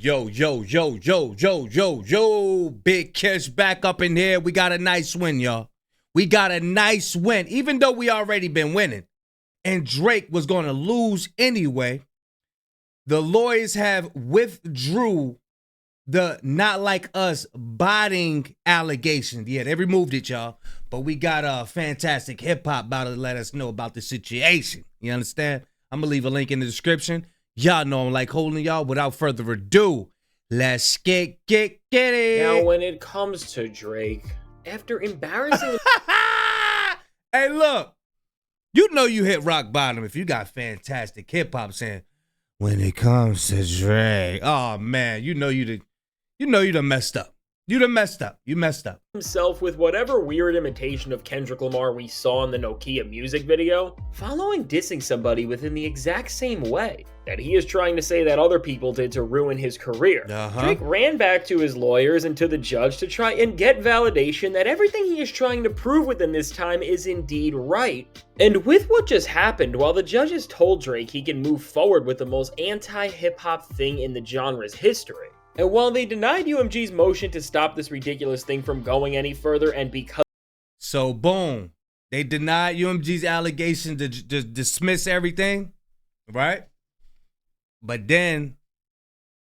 Yo. Big Kiss back up in here. We got a nice win, y'all. We got a nice win, even though we already been winning. And Drake was going to lose anyway. The lawyers have withdrew the Not Like Us botting allegation. Yeah, they removed it, y'all. But we got a fantastic hip-hop about to let us know about the situation. You understand? I'm going to leave a link in the description. Y'all know I'm like holding y'all. Without further ado, let's get it. Now, when it comes to Drake, after embarrassing... Hey, look. You know you hit rock bottom if you got fantastic hip-hop saying, when it comes to Drake. Oh, man, you know you done messed up. You messed up. Himself with whatever weird imitation of Kendrick Lamar we saw in the Nokia music video, following dissing somebody within the exact same way that he is trying to say that other people did to ruin his career. Drake ran back to his lawyers and to the judge to try and get validation that everything he is trying to prove within this time is indeed right. And with what just happened, while the judges told Drake he can move forward with the most anti-hip-hop thing in the genre's history, and while they denied UMG's motion to stop this ridiculous thing from going any further, and because... So, boom. They denied UMG's allegation to just dismiss everything, right? But then,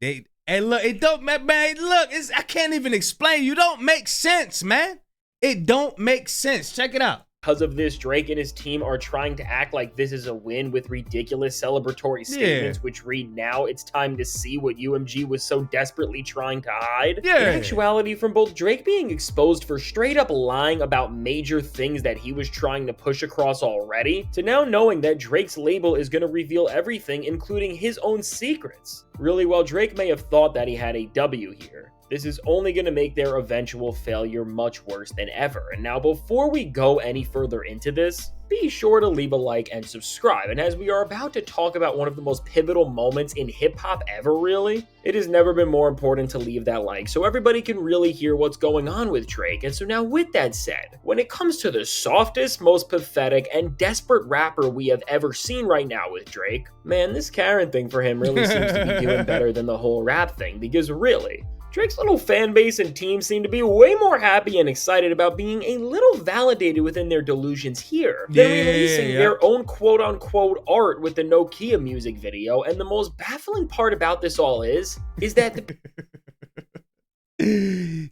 hey, look, it don't, man, look, I can't even explain. You don't make sense, man. It don't make sense. Check it out. Because of this, Drake and his team are trying to act like this is a win with ridiculous celebratory statements, which read, now it's time to see what UMG was so desperately trying to hide. In actuality, from both Drake being exposed for straight up lying about major things that he was trying to push across already, to now knowing that Drake's label is going to reveal everything, including his own secrets. Really, while Drake may have thought that he had a W here, this is only going to make their eventual failure much worse than ever. And now, before we go any further into this, be sure to leave a like and subscribe. And as we are about to talk about one of the most pivotal moments in hip-hop ever, really, it has never been more important to leave that like so everybody can really hear what's going on with Drake. And so now, with that said, when it comes to the softest, most pathetic, and desperate rapper we have ever seen right now with Drake, man, this Karen thing for him really seems to be doing better than the whole rap thing, because really, Drake's little fan base and team seem to be way more happy and excited about being a little validated within their delusions here than releasing their own quote-unquote art with the Nokia music video. And the most baffling part about this all is that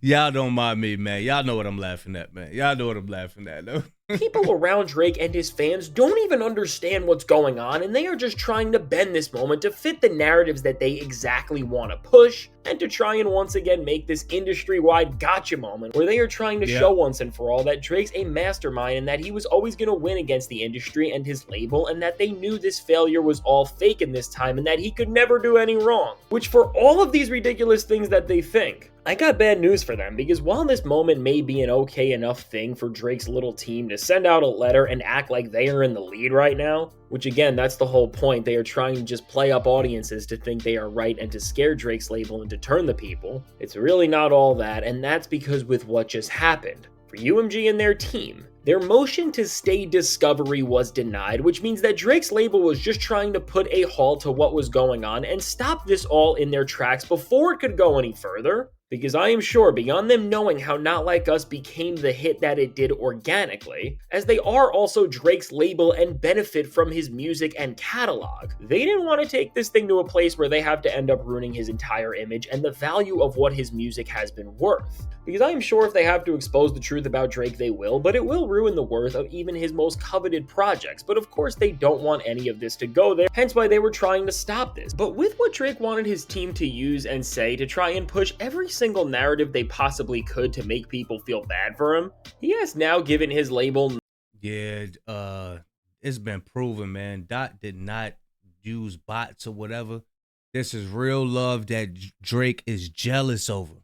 y'all don't mind me, man. Y'all know what I'm laughing at, man. Y'all know what I'm laughing at, though. People around Drake and his fans don't even understand what's going on, and they are just trying to bend this moment to fit the narratives that they exactly want to push, and to try and once again make this industry-wide gotcha moment where they are trying to show once and for all that Drake's a mastermind and that he was always going to win against the industry and his label, and that they knew this failure was all fake in this time and that he could never do any wrong. Which, for all of these ridiculous things that they think, I got bad news for them, because while this moment may be an okay enough thing for Drake's little team to send out a letter and act like they are in the lead right now, which again, that's the whole point, they are trying to just play up audiences to think they are right and to scare Drake's label and to turn the people, it's really not all that, and that's because with what just happened, for UMG and their team, their motion to stay discovery was denied, which means that Drake's label was just trying to put a halt to what was going on and stop this all in their tracks before it could go any further. Because I am sure, beyond them knowing how Not Like Us became the hit that it did organically, as they are also Drake's label and benefit from his music and catalog, they didn't want to take this thing to a place where they have to end up ruining his entire image and the value of what his music has been worth. Because I am sure if they have to expose the truth about Drake, they will, but it will ruin the worth of even his most coveted projects. But of course, they don't want any of this to go there, hence why they were trying to stop this. But with what Drake wanted his team to use and say to try and push every single narrative they possibly could to make people feel bad for him, he has now given his label... It's been proven, man. Dot did not use bots or whatever. This is real love that Drake is jealous over.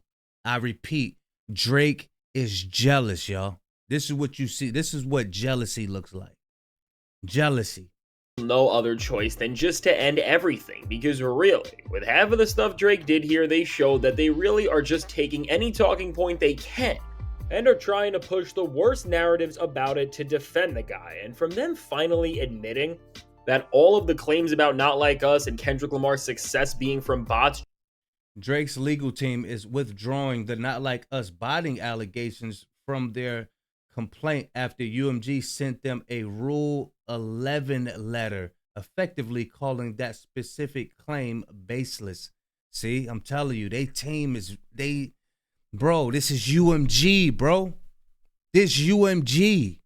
I repeat, Drake is jealous, y'all. This is what you see. This is what jealousy looks like. Jealousy. No other choice than just to end everything, because really, with half of the stuff Drake did here, they showed that they really are just taking any talking point they can and are trying to push the worst narratives about it to defend the guy, and from them finally admitting that all of the claims about Not Like Us and Kendrick Lamar's success being from bots Drake's legal team is withdrawing the Not Like Us botting allegations from their complaint after UMG sent them a Rule 11 letter, effectively calling that specific claim baseless. See, I'm telling you, bro, this is UMG, bro. This UMG.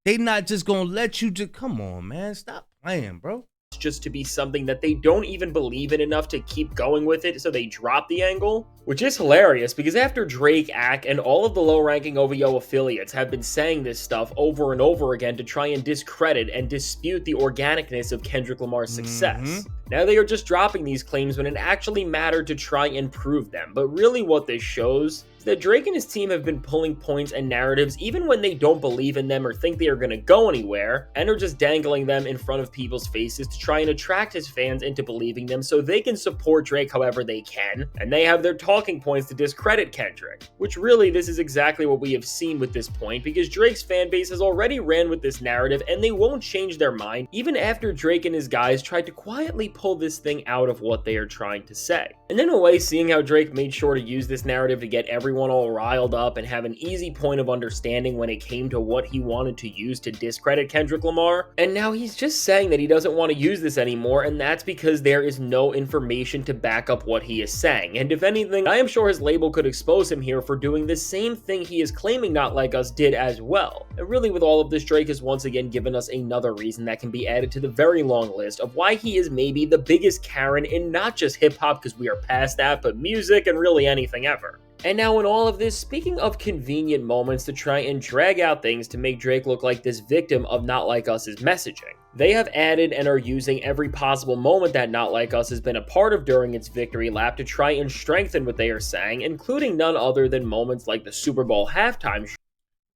They not just gonna let you come on, man. Stop playing, bro. Just to be something that they don't even believe in enough to keep going with it, so they drop the angle, which is hilarious because after Drake, Ack, and all of the low-ranking OVO affiliates have been saying this stuff over and over again to try and discredit and dispute the organicness of Kendrick Lamar's success. Now they are just dropping these claims when it actually mattered to try and prove them, but really what this shows is that Drake and his team have been pulling points and narratives even when they don't believe in them or think they are going to go anywhere, and are just dangling them in front of people's faces to try and attract his fans into believing them so they can support Drake however they can, and they have their talking points to discredit Kendrick. Which really, this is exactly what we have seen with this point, because Drake's fan base has already ran with this narrative and they won't change their mind even after Drake and his guys tried to quietly pull this thing out of what they are trying to say. And in a way, seeing how Drake made sure to use this narrative to get everyone all riled up and have an easy point of understanding when it came to what he wanted to use to discredit Kendrick Lamar, and now he's just saying that he doesn't want to use this anymore, and that's because there is no information to back up what he is saying. And if anything, I am sure his label could expose him here for doing the same thing he is claiming Not Like Us did as well. And really, with all of this, Drake has once again given us another reason that can be added to the very long list of why he is maybe the biggest Karen in not just hip-hop, because we are past that, but music and really anything ever. And now in all of this, speaking of convenient moments to try and drag out things to make Drake look like this victim of Not Like Us's messaging, they have added and are using every possible moment that Not Like Us has been a part of during its victory lap to try and strengthen what they are saying, including none other than moments like the Super Bowl halftime show.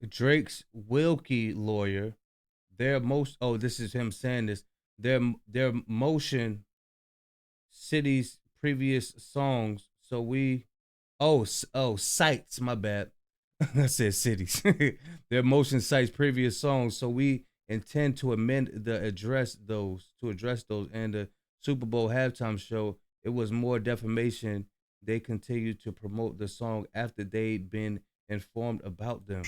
Drake's Wilkie lawyer, this is him saying this, their motion cities previous songs, so we sites, my bad. I said cities. Their motion cites previous songs, so we intend to amend to address those and the Super Bowl halftime show. It was more defamation. They continued to promote the song after they'd been informed about them.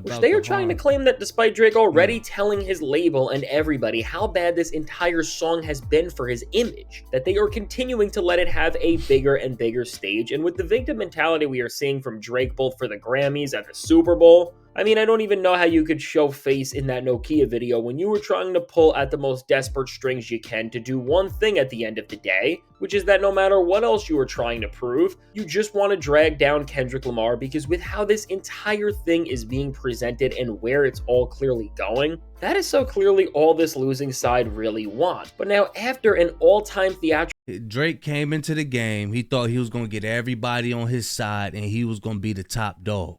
Which they are trying to claim that despite Drake already telling his label and everybody how bad this entire song has been for his image, that they are continuing to let it have a bigger and bigger stage. And with the victim mentality we are seeing from Drake both for the Grammys and the Super Bowl, I mean, I don't even know how you could show face in that Nokia video when you were trying to pull at the most desperate strings you can to do one thing at the end of the day, which is that no matter what else you are trying to prove, you just want to drag down Kendrick Lamar, because with how this entire thing is being presented and where it's all clearly going, that is so clearly all this losing side really want. But now after an all-time theatrical Drake came into the game, he thought he was going to get everybody on his side and he was going to be the top dog.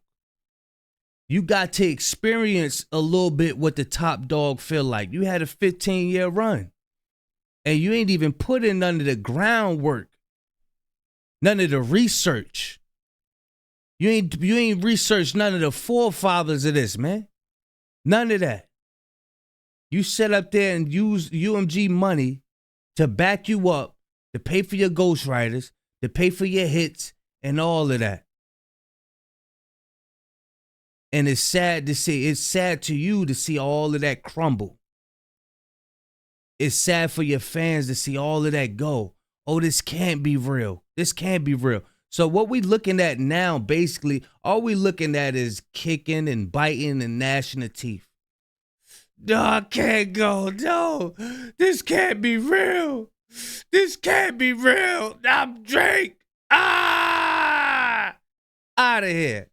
You got to experience a little bit what the top dog feel like. You had a 15-year run, and you ain't even put in none of the groundwork, none of the research. You ain't researched none of the forefathers of this, man. None of that. You sit up there and use UMG money to back you up, to pay for your ghostwriters, to pay for your hits, and all of that. And it's sad to you to see all of that crumble. It's sad for your fans to see all of that go. Oh, this can't be real. This can't be real. So what we looking at now, basically, all we looking at is kicking and biting and gnashing the teeth. No, I can't go. No, this can't be real. This can't be real. I'm Drake. Out of here.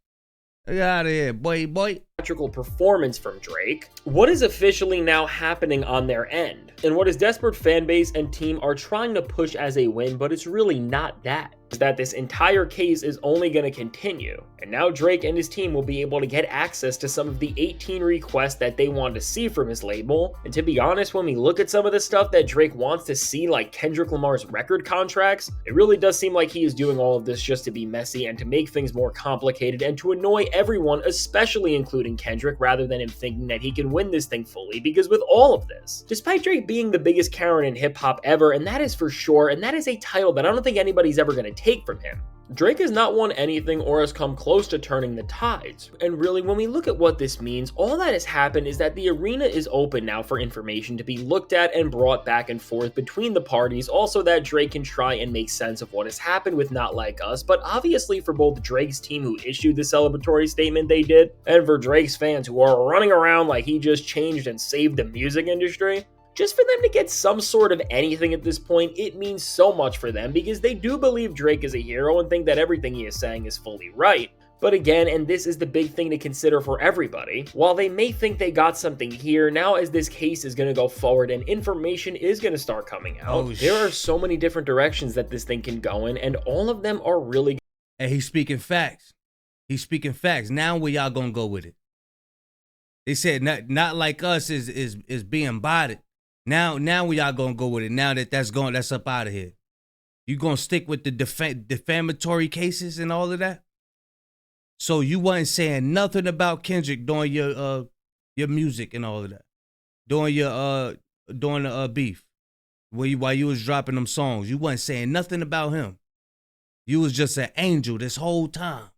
Get out of here, boy. theatrical performance from Drake, what is officially now happening on their end, and what his desperate fanbase and team are trying to push as a win, but it's really not that. Is that this entire case is only going to continue. And now Drake and his team will be able to get access to some of the 18 requests that they want to see from his label. And to be honest, when we look at some of the stuff that Drake wants to see, like Kendrick Lamar's record contracts, it really does seem like he is doing all of this just to be messy and to make things more complicated and to annoy everyone, especially including Kendrick, rather than him thinking that he can win this thing fully. Because with all of this, despite Drake being the biggest Karen in hip-hop ever, and that is for sure, and that is a title that I don't think anybody's ever going to take from him, Drake has not won anything or has come close to turning the tides. And really, when we look at what this means, all that has happened is that the arena is open now for information to be looked at and brought back and forth between the parties, also that Drake can try and make sense of what has happened with Not Like Us. But obviously for both Drake's team who issued the celebratory statement they did, and for Drake's fans who are running around like he just changed and saved the music industry, just for them to get some sort of anything at this point, it means so much for them because they do believe Drake is a hero and think that everything he is saying is fully right. But again, and this is the big thing to consider for everybody, while they may think they got something here, now as this case is going to go forward and information is going to start coming out, there are so many different directions that this thing can go in, and all of them are really... And he's speaking facts. He's speaking facts. Now where y'all gonna go with it? They said not like us is being botted. Now we y'all gonna go with it. Now that's up out of here. You gonna stick with the defamatory cases and all of that? So you wasn't saying nothing about Kendrick during your music and all of that, during the beef, while you was dropping them songs. You wasn't saying nothing about him. You was just an angel this whole time.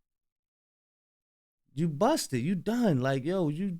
You busted. You done. Like, yo, you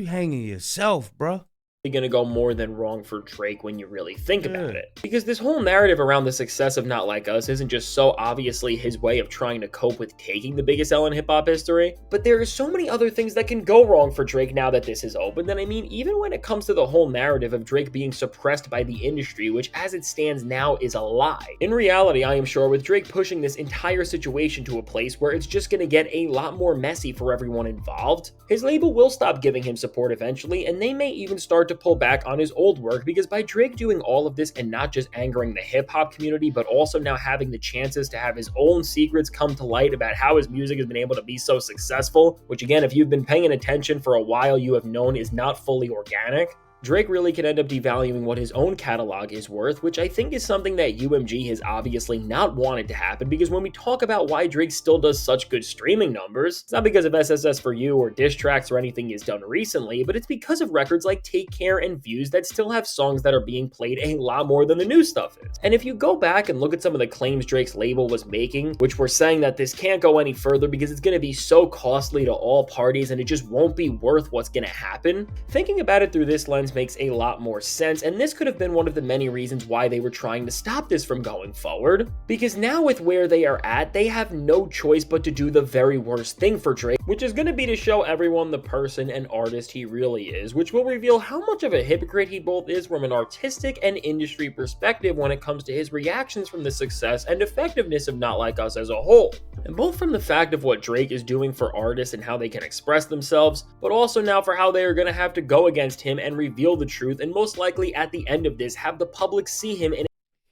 hanging yourself, bruh. Going to go more than wrong for Drake when you really think about it. Because this whole narrative around the success of Not Like Us isn't just so obviously his way of trying to cope with taking the biggest L in hip-hop history, but there are so many other things that can go wrong for Drake now that this is open that, I mean, even when it comes to the whole narrative of Drake being suppressed by the industry, which as it stands now is a lie. In reality, I am sure with Drake pushing this entire situation to a place where it's just going to get a lot more messy for everyone involved, his label will stop giving him support eventually, and they may even start to pull back on his old work, because by Drake doing all of this and not just angering the hip-hop community, but also now having the chances to have his own secrets come to light about how his music has been able to be so successful, which again, if you've been paying attention for a while, you have known is not fully organic, Drake really could end up devaluing what his own catalog is worth, which I think is something that UMG has obviously not wanted to happen, because when we talk about why Drake still does such good streaming numbers, it's not because of SSS for You or diss tracks or anything he's done recently, but it's because of records like Take Care and Views that still have songs that are being played a lot more than the new stuff is. And if you go back and look at some of the claims Drake's label was making, which were saying that this can't go any further because it's going to be so costly to all parties and it just won't be worth what's going to happen, thinking about it through this lens makes a lot more sense, and this could have been one of the many reasons why they were trying to stop this from going forward, because now with where they are at, they have no choice but to do the very worst thing for Drake, which is going to be to show everyone the person and artist he really is, which will reveal how much of a hypocrite he both is from an artistic and industry perspective when it comes to his reactions from the success and effectiveness of Not Like Us as a whole, and both from the fact of what Drake is doing for artists and how they can express themselves, but also now for how they are going to have to go against him and reveal the truth, and most likely at the end of this have the public see him in.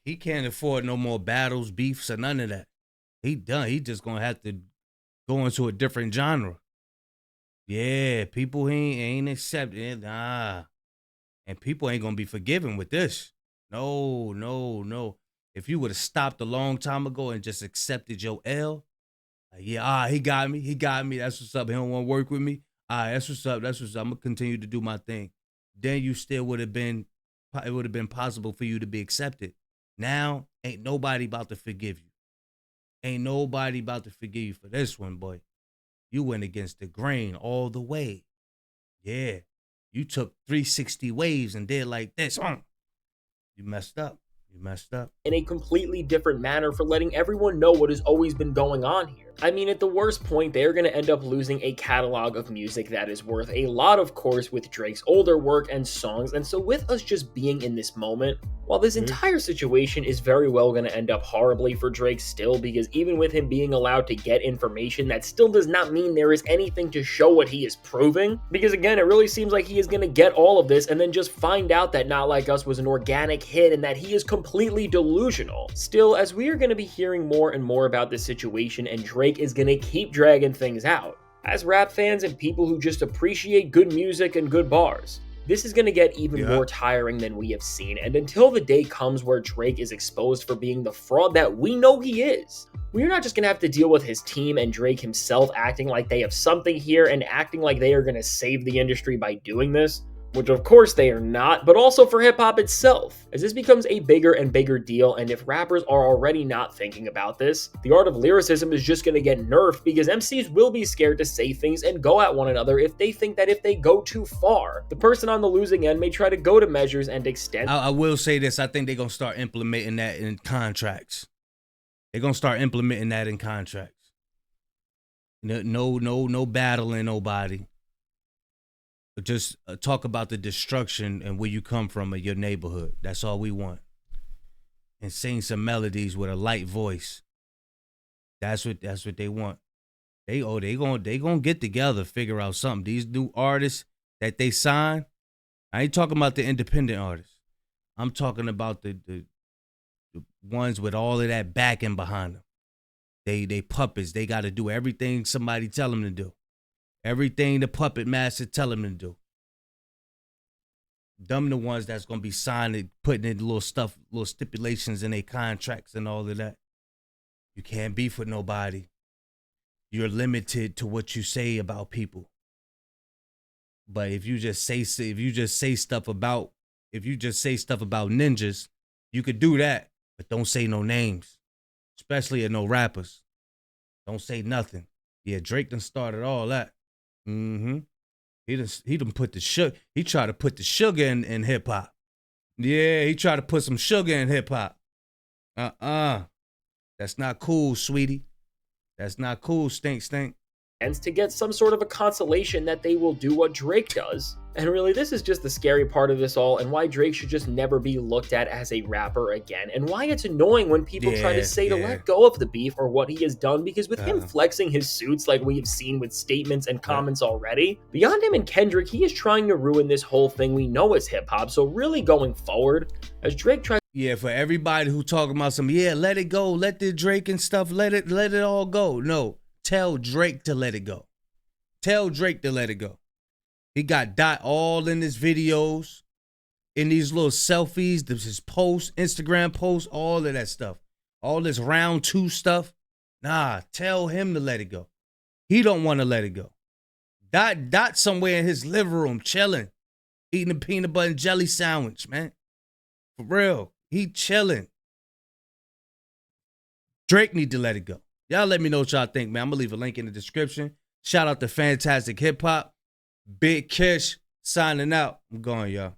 He can't afford no more battles, beefs, or none of that. He done. He just gonna have to go into a different genre. Yeah, people ain't accepting it. Nah. And people ain't gonna be forgiving with this. No. If you would have stopped a long time ago and just accepted your L, yeah, he got me. That's what's up. He don't want to work with me. That's what's up. I'm gonna continue to do my thing. Then you still would have been, it would have been possible for you to be accepted. Now, ain't nobody about to forgive you. Ain't nobody about to forgive you for this one, boy. You went against the grain all the way. Yeah. You took 360 waves and did like this. You messed up. In a completely different manner for letting everyone know what has always been going on here. I mean, at the worst point, they're going to end up losing a catalog of music that is worth a lot, of course, with Drake's older work and songs. And so with us just being in this moment, While this entire situation is very well going to end up horribly for Drake still, because even with him being allowed to get information, that still does not mean there is anything to show what he is proving. Because again, it really seems like he is going to get all of this and then just find out that Not Like Us was an organic hit and that he is completely delusional. Still, as we are going to be hearing more and more about this situation, and Drake is going to keep dragging things out, as rap fans and people who just appreciate good music and good bars, this is going to get even more tiring than we have seen, and until the day comes where Drake is exposed for being the fraud that we know he is, we're not just going to have to deal with his team and Drake himself acting like they have something here and acting like they are going to save the industry by doing this, which of course they are not, but also for hip-hop itself, as this becomes a bigger and bigger deal. And if rappers are already not thinking about this, the art of lyricism is just going to get nerfed, because MCs will be scared to say things and go at one another if they think that if they go too far, the person on the losing end may try to go to measures and extend. I will say this, I think they're going to start implementing that in contracts. They're going to start implementing that in contracts. No battling nobody. Just talk about the destruction and where you come from in your neighborhood. That's all we want. And sing some melodies with a light voice. That's what they want. They gonna get together, figure out something. These new artists that they sign, I ain't talking about the independent artists. I'm talking about the ones with all of that backing behind them. They puppets. They got to do everything somebody tell them to do. Everything the puppet master tell them to do. Them the ones that's going to be signing, putting in little stipulations in their contracts and all of that. You can't beef with nobody. You're limited to what you say about people. But if you just say stuff about ninjas, you could do that, but don't say no names, especially of no rappers. Don't say nothing. Yeah, Drake done started all that. He done put the sugar. He tried to put the sugar in hip hop. Yeah, he tried to put some sugar in hip hop. That's not cool, sweetie. That's not cool, stink. To get some sort of a consolation that they will do what Drake does. And really, this is just the scary part of this all, and why Drake should just never be looked at as a rapper again, and why it's annoying when people try to say to let go of the beef or what he has done, because with him flexing his suits like we have seen with statements and comments already, beyond him and Kendrick, he is trying to ruin this whole thing we know as hip-hop. So really going forward, as Drake tries... Yeah, for everybody who talking about let it go, let the Drake and stuff, let it all go. No, tell Drake to let it go. Tell Drake to let it go. He got dot all in his videos, in these little selfies, his posts, Instagram posts, all of that stuff. All this round 2 stuff. Nah, tell him to let it go. He don't want to let it go. Dot somewhere in his living room chilling, eating a peanut butter and jelly sandwich, man. For real, he chilling. Drake need to let it go. Y'all let me know what y'all think, man. I'm going to leave a link in the description. Shout out to Fantastic Hip Hop. Big Kish signing out. I'm going, y'all.